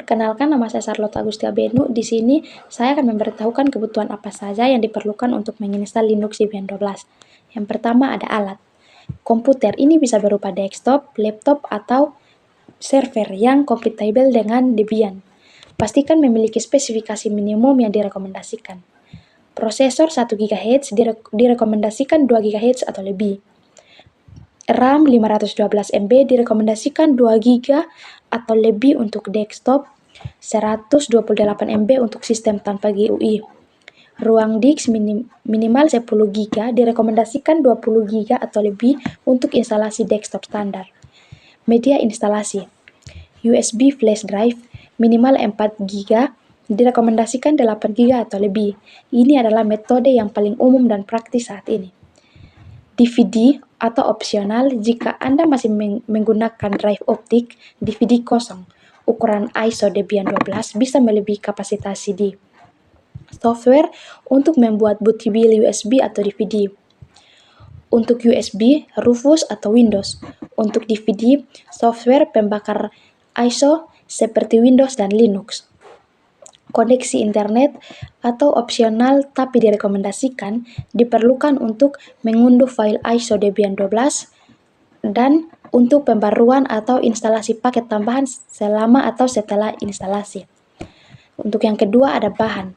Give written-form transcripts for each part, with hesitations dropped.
Perkenalkan, nama saya Charlotte Agustia Benu. Di sini saya akan memberitahukan kebutuhan apa saja yang diperlukan untuk menginstal Linux Debian 12. Yang pertama ada alat. Komputer ini bisa berupa desktop, laptop, atau server yang kompatibel dengan Debian. Pastikan memiliki spesifikasi minimum yang direkomendasikan. Prosesor 1 GHz direkomendasikan 2 GHz atau lebih. RAM 512 MB direkomendasikan 2 GB atau lebih untuk desktop, 128 MB untuk sistem tanpa GUI. Ruang disk minimal 10 GB direkomendasikan 20 GB atau lebih untuk instalasi desktop standar. Media instalasi USB flash drive minimal 4 GB direkomendasikan 8 GB atau lebih. Ini adalah metode yang paling umum dan praktis saat ini. DVD atau opsional jika Anda masih menggunakan drive optik, DVD kosong. Ukuran ISO Debian 12 bisa melebihi kapasitas CD. Software untuk membuat bootable USB atau DVD. Untuk USB, Rufus atau Windows. Untuk DVD, software pembakar ISO seperti Windows dan Linux. Koneksi internet atau opsional tapi direkomendasikan diperlukan untuk mengunduh file ISO Debian 12 dan untuk pembaruan atau instalasi paket tambahan selama atau setelah instalasi. Untuk yang kedua ada bahan.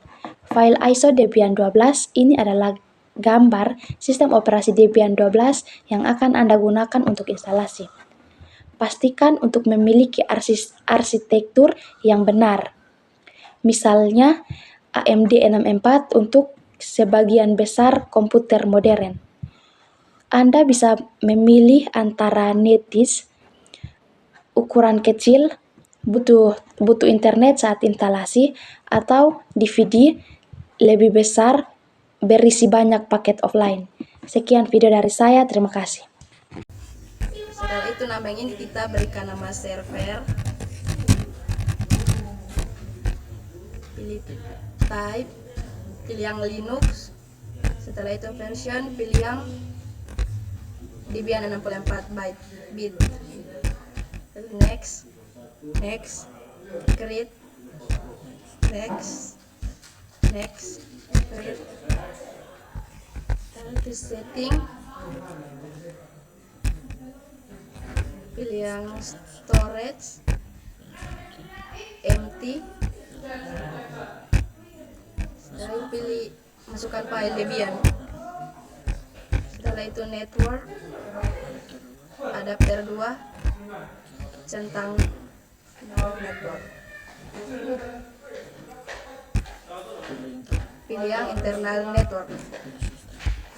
File ISO Debian 12 ini adalah gambar sistem operasi Debian 12 yang akan Anda gunakan untuk instalasi. Pastikan untuk memiliki arsitektur yang benar. Misalnya AMD 64 untuk sebagian besar komputer modern. Anda bisa memilih antara netis, ukuran kecil, butuh internet saat instalasi, atau DVD lebih besar, berisi banyak paket offline. Sekian video dari saya, terima kasih. Setelah itu namanya ini kita berikan nama server. Pilih type, pilih yang Linux. Setelah itu version, pilih yang Debian 64 bit. Next, create, next, create. Lalu setting, pilih yang storage, empty. Lalu pilih masukkan file Debian. Setelah itu network, adapter 2, centang network. Pilih yang internal network.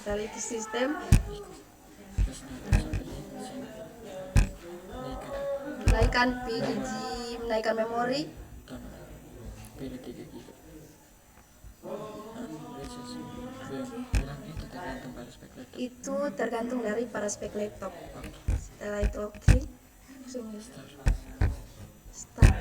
Setelah itu sistem, naikkan PDG, naikkan memori. Itu tergantung dari para spek laptop. Setelah itu oke, start.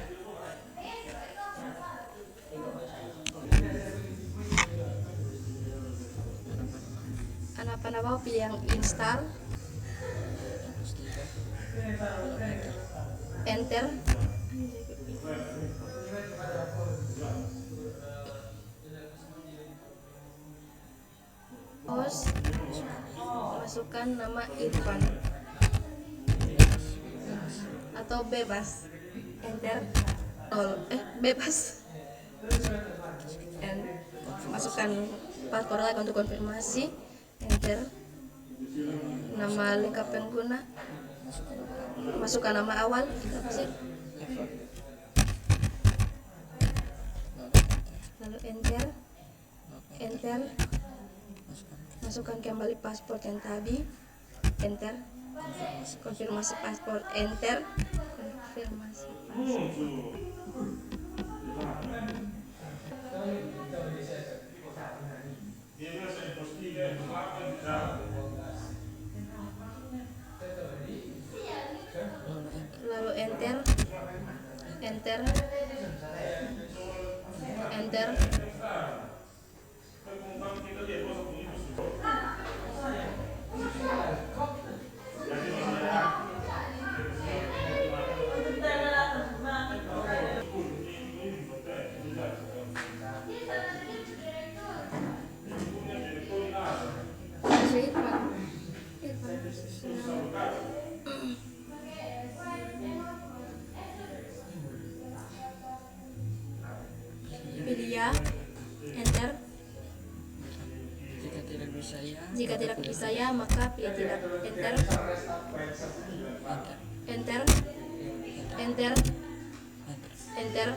Anak-anak mau pilih yang install, enter. Host, masukkan nama Irfan atau bebas, enter. Bebas, masukkan password lagi untuk konfirmasi, enter. Nama lengkap pengguna, masukkan nama awal, lalu enter. Masukkan kembali paspor yang tadi, enter. Konfirmasi paspor, enter. Konfirmasi paspor. Lalu enter. ya. Enter. Jika tidak bisa ya, maka pilih tidak. Enter. enter. Enter. Enter.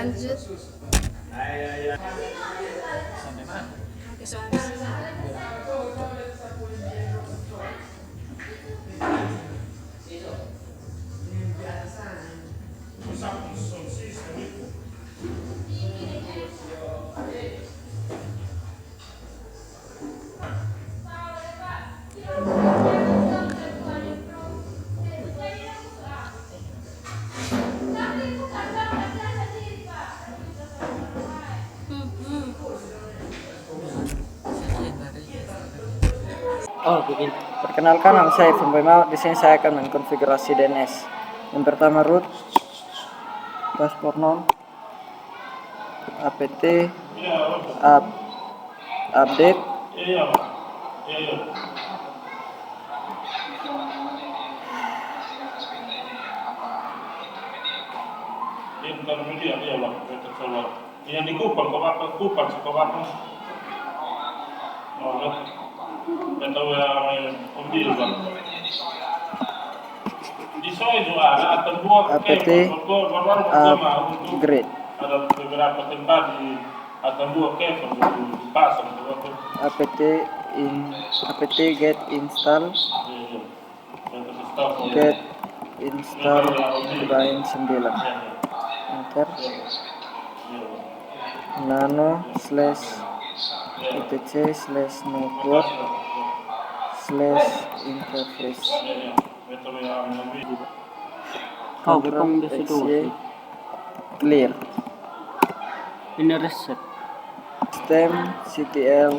Lanjut. Oke, Oh, begini. Perkenalkan, nama saya Ivan Boymau. Di sini saya akan mengkonfigurasi DNS. Yang pertama root, password nol, apt, update, yang di kupang sekolah atau yang mobil bang di soal juga ada buah apt, upgrade, ada beberapa tempat di atau buah cafe pasang apt get install Bind 9, enter, nano /etc/network /interface Kau potong di situ. clear Ini reset. systemctl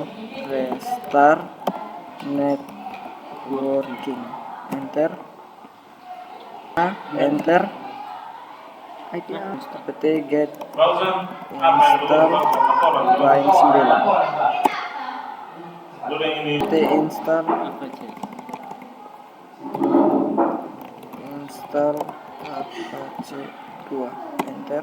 restart networking, enter, apt get install Bind 9, apt install Apache 2, enter,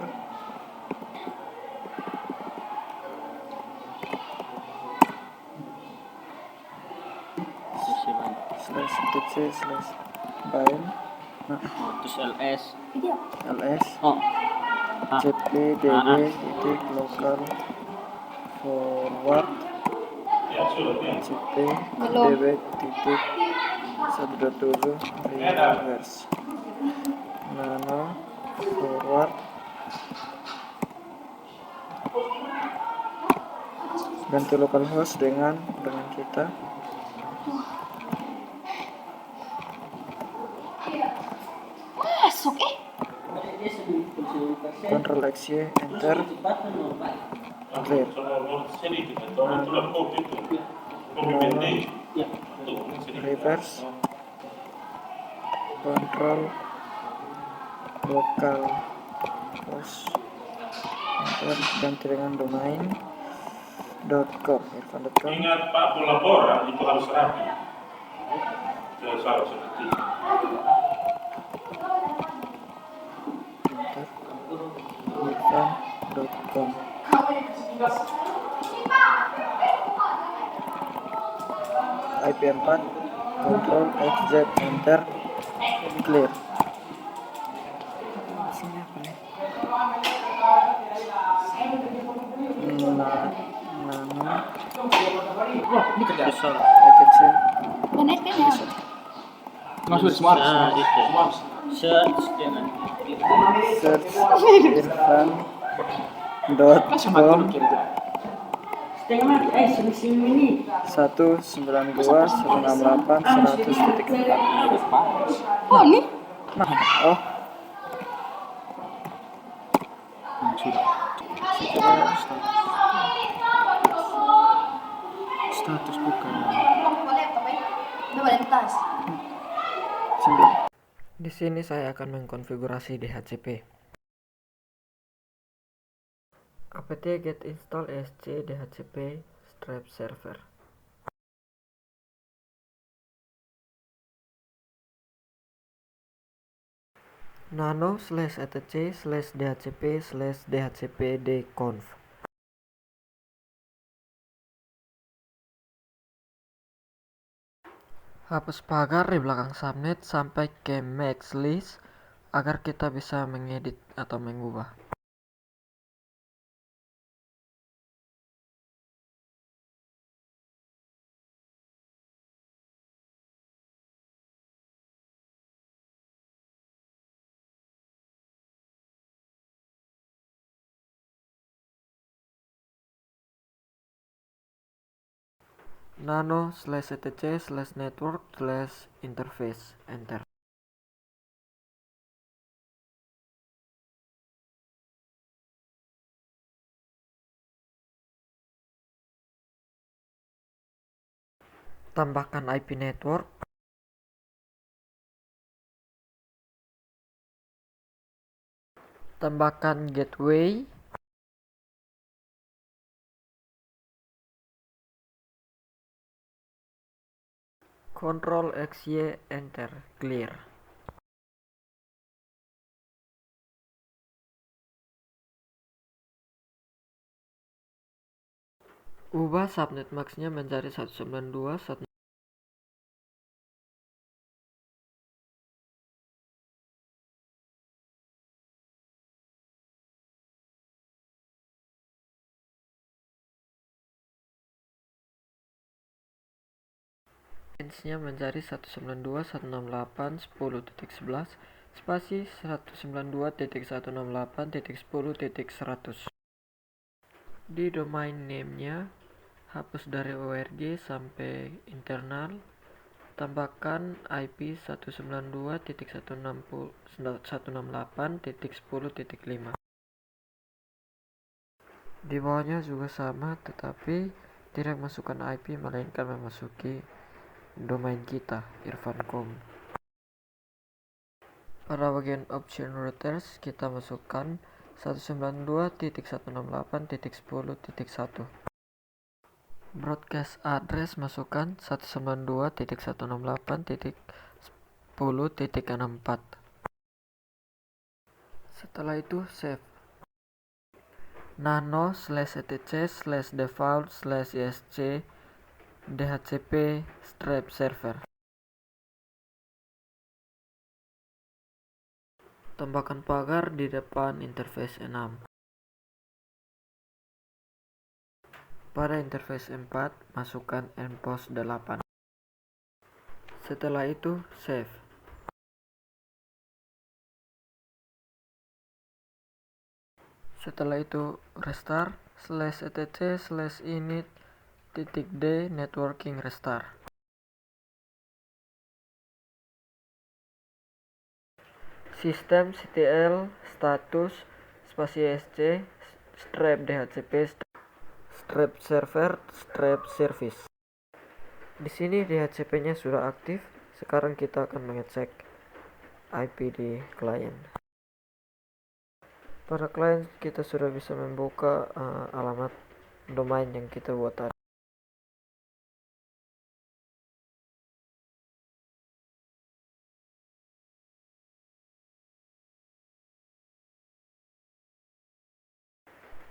/etc/bind Terus ls. Oh. cpdb local forward cpdb reverse nano forward ganti localhost dengan kita. Ctrl X Y, enter, clear, reverse, kontrol lokal host enter, ganti dengan domain.com irfan.com. Ingat Pak pelaporan itu harus rapi. Jangan salah seperti itu. Enter irfan.com. IP4 Ctrl XZ enter clear. Sini apa nih? Nano Besar. kecil Masuk smart. Nah, itu. Search jangan. search irfan.com 192.168.100.4. Oh, ini Oh, Status bukan. di sini saya akan mengkonfigurasi DHCP. apt get install esc dhcp stripe server. nano/etc/dhcp/dhcpdconf. Hapus pagar di belakang subnet sampai ke max list agar kita bisa mengedit atau mengubah. nano/etc/network/interface enter. Tambahkan IP network, tambahkan gateway, Ctrl XY enter clear. Ubah subnet max-nya menjadi 192.168. Range-nya menjadi 192.168.10.11 spasi 192.168.10.100. Di domain name-nya hapus dari org sampai internal, tambahkan IP 192.168.10.5. Di bawahnya juga sama, tetapi tidak masukkan IP melainkan memasuki domain kita irfan.com. Pada bagian option routers kita masukkan 192.168.10.1. broadcast address masukkan 192.168.10.64. Setelah itu save. nano/etc/default/isc dhcp stripe server. Tambahkan pagar di depan interface 6. Pada interface 4 masukkan endpost 8. Setelah itu save. Setelah itu restart /etc/init.d networking restart. Systemctl status spasi sc stripe dhcp stripe server stripe service. Di sini DHCP-nya sudah aktif. Sekarang kita akan mengecek IP di klien. Pada klien kita sudah bisa membuka alamat domain yang kita buat tadi.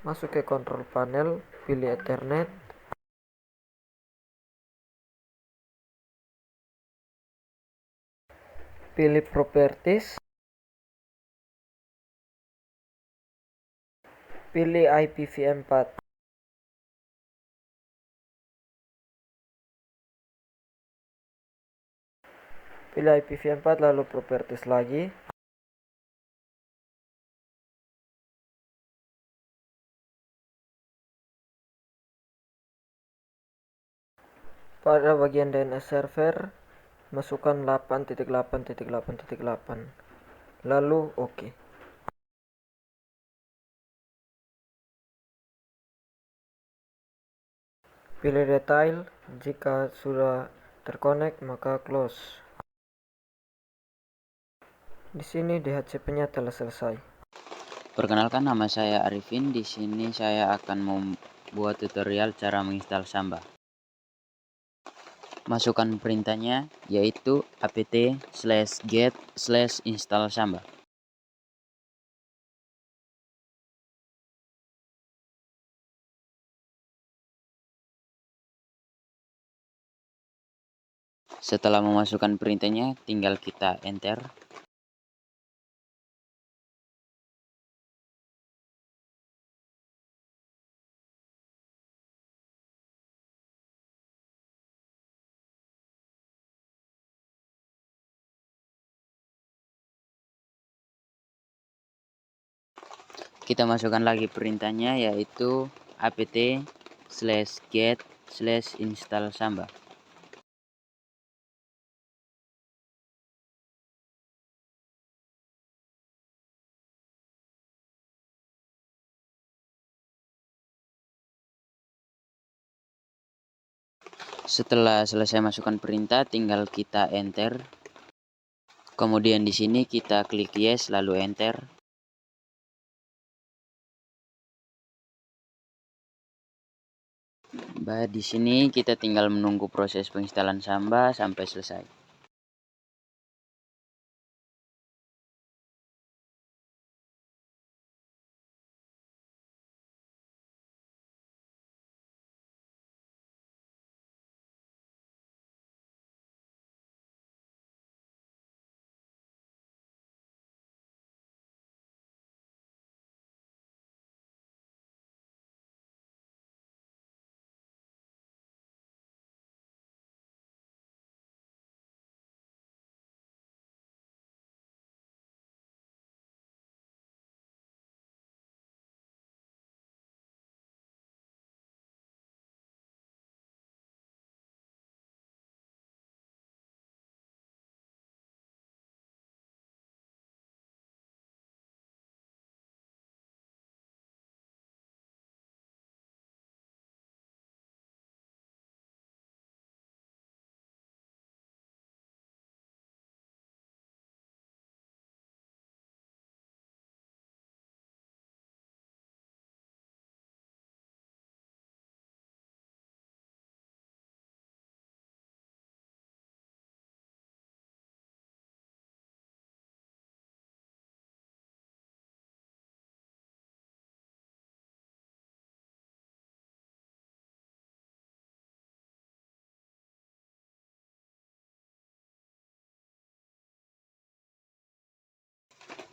Masuk ke control panel, pilih Ethernet, pilih properties, pilih IPv4. Pilih IPv4 lalu properties lagi. Pada bagian DNS server, masukkan 8.8.8.8, lalu OK. Pilih detail, jika sudah terkonek maka close. Di sini DHCP-nya telah selesai. Perkenalkan, nama saya Arifin. Di sini saya akan membuat tutorial cara menginstal Samba. Masukkan perintahnya yaitu apt/get/install Samba. Setelah memasukkan perintahnya, tinggal kita enter. Kita masukkan lagi perintahnya yaitu apt/get/install Samba. Setelah selesai masukkan perintah, tinggal kita enter. Kemudian di sini kita klik yes lalu enter. Di sini kita tinggal menunggu proses penginstalan Samba sampai selesai.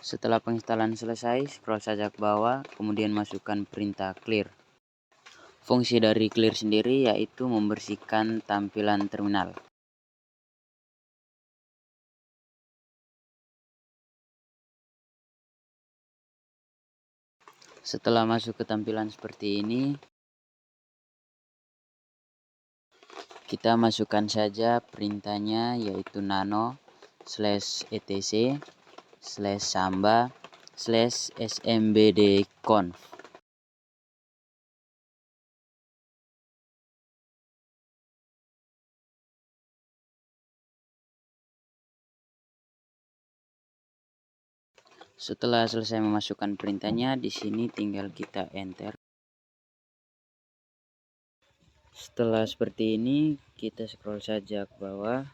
Setelah penginstalan selesai, scroll saja ke bawah, kemudian masukkan perintah clear. Fungsi dari clear sendiri yaitu membersihkan tampilan terminal. Setelah masuk ke tampilan seperti ini, kita masukkan saja perintahnya yaitu nano/etc/samba/smbdconf. Setelah selesai memasukkan perintahnya, di sini tinggal kita enter. Setelah seperti ini, kita scroll saja ke bawah.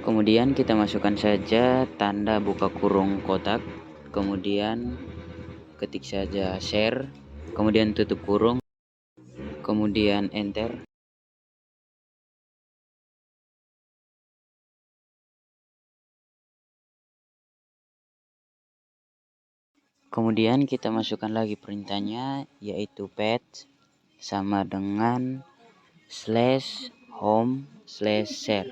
Kemudian kita masukkan saja tanda buka kurung kotak. Kemudian ketik saja share. Kemudian tutup kurung. Kemudian enter. Kemudian kita masukkan lagi perintahnya, yaitu pet sama dengan /home/share.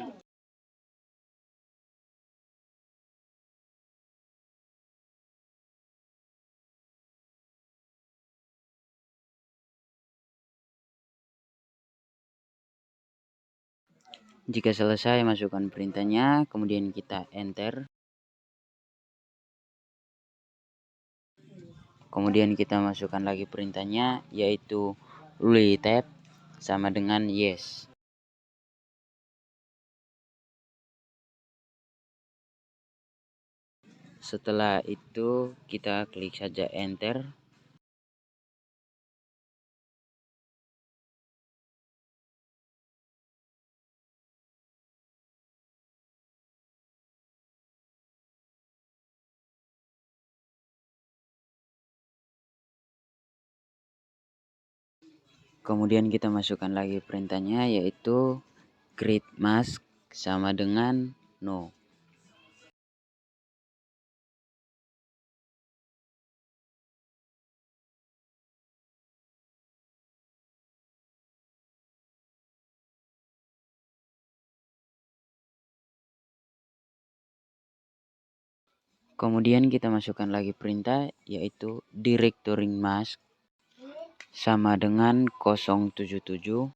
Jika selesai masukkan perintahnya, kemudian kita enter. Kemudian kita masukkan lagi perintahnya, yaitu tab sama dengan yes. Setelah itu kita klik saja enter. Kemudian kita masukkan lagi perintahnya, yaitu create mask sama dengan no. Kemudian kita masukkan lagi perintah, yaitu directory mask sama dengan 077.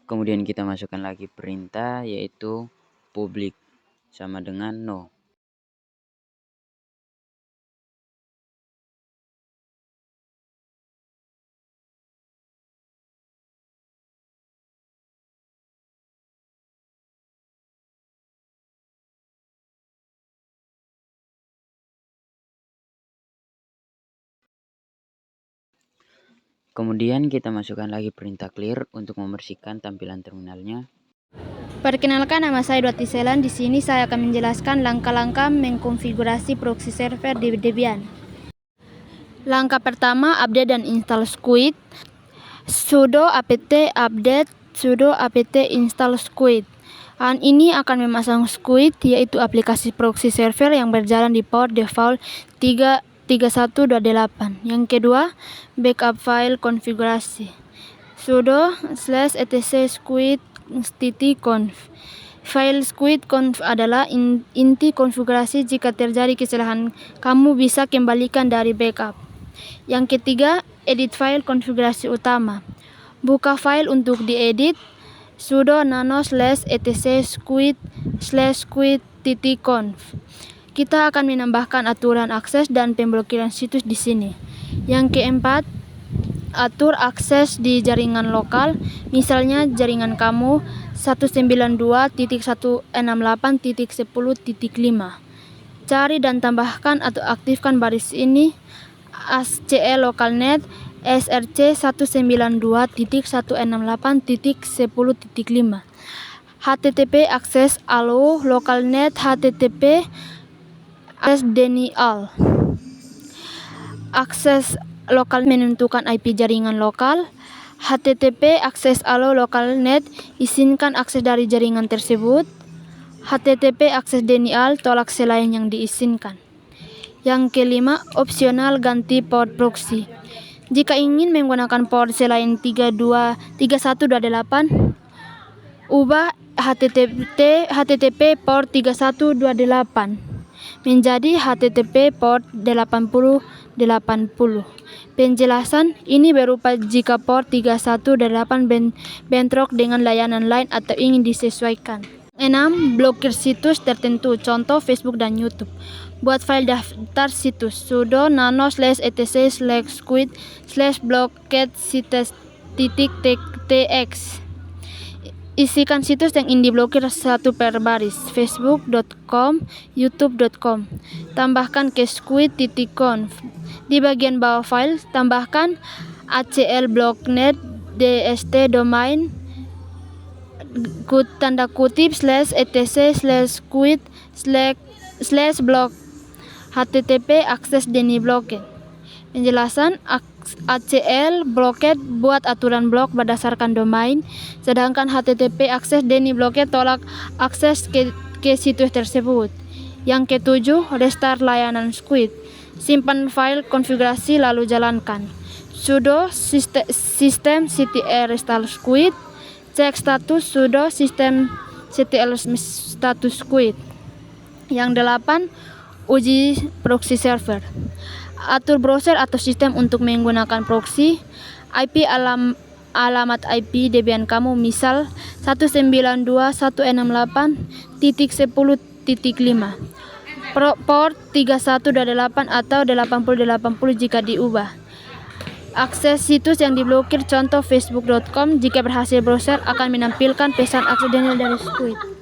Kemudian kita masukkan lagi perintah, yaitu public sama dengan no. Kemudian kita masukkan lagi perintah clear untuk membersihkan tampilan terminalnya. Perkenalkan, nama saya Dua Tiselan. Di sini saya akan menjelaskan langkah-langkah mengkonfigurasi proxy server di Debian. Langkah pertama, update dan install Squid. Sudo apt update, sudo apt install Squid. Ini akan memasang Squid, yaitu aplikasi proxy server yang berjalan di port default 3128. Yang kedua, backup file konfigurasi. Sudo /etc squid-conf. File squid-conf adalah inti konfigurasi. Jika terjadi kesalahan, kamu bisa kembalikan dari backup. Yang ketiga, edit file konfigurasi utama. Buka file untuk diedit. Sudo nano /etc squid/squid-conf. Kita akan menambahkan aturan akses dan pemblokiran situs di sini. Yang keempat, atur akses di jaringan lokal, misalnya jaringan kamu 192.168.10.5. Cari dan tambahkan atau aktifkan baris ini ASCII localnet src 192.168.10.5. http akses allow localnet http akses denial. Akses lokal menentukan IP jaringan lokal. HTTP akses allow localnet, izinkan akses dari jaringan tersebut. HTTP akses denial, tolak selain yang diizinkan. Yang kelima, opsional ganti port proxy. Jika ingin menggunakan port selain 3128, ubah HTTP port 3128 menjadi HTTP port 8080. Penjelasan ini berupa jika port 318 bentrok dengan layanan lain atau ingin disesuaikan. 6. Blokir situs tertentu, contoh Facebook dan YouTube. Buat file daftar situs, sudo nano/etc/squid/blocked/txt. Isikan situs yang ingin diblokir satu per baris, facebook.com, youtube.com. Tambahkan ke squid.conf. Di bagian bawah file, tambahkan acl blocknet dst domain tanda kutip /etc/squid/block http akses deni blocked. Penjelasan ACL blocked buat aturan blok berdasarkan domain, sedangkan HTTP akses deni blocked tolak akses ke situs tersebut. Yang ketujuh, restart layanan Squid. Simpan file konfigurasi lalu jalankan. Sudo systemctl restart Squid. Cek status sudo systemctl status Squid. Yang 8, uji proxy server. Atur browser atau sistem untuk menggunakan proxy. IP alamat IP Debian kamu misal 192.168.10.5. Port 3128 atau 8080 jika diubah. Akses situs yang diblokir, contoh facebook.com. Jika berhasil, browser akan menampilkan pesan akses denial dari Squid.